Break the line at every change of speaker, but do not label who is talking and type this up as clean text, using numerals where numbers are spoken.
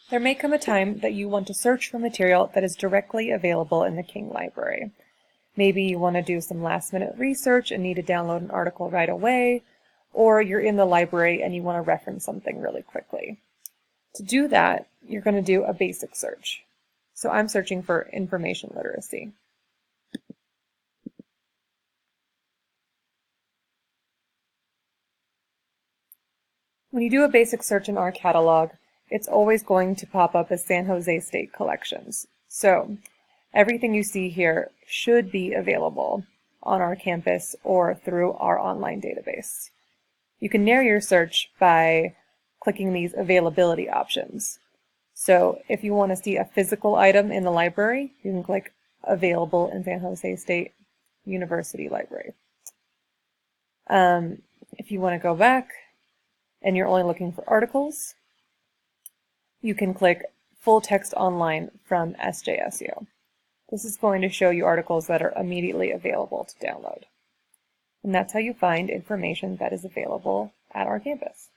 There may come a time that you want to search for material that is directly available in the King Library. Maybe you want to do some last-minute research and need to download an article right away, or you're in the library and you want to reference something really quickly. To do that, you're going to do a basic search. So I'm searching for information literacy. When you do a basic search in our catalog, it's always going to pop up as San Jose State collections. So everything you see here should be available on our campus or through our online database. You can narrow your search by clicking these availability options. So if you want to see a physical item in the library, you can click Available in San Jose State University Library. If you want to go back and you're only looking for articles, you can click Full Text Online from SJSU. This is going to show you articles that are immediately available to download. And that's how you find information that is available at our campus.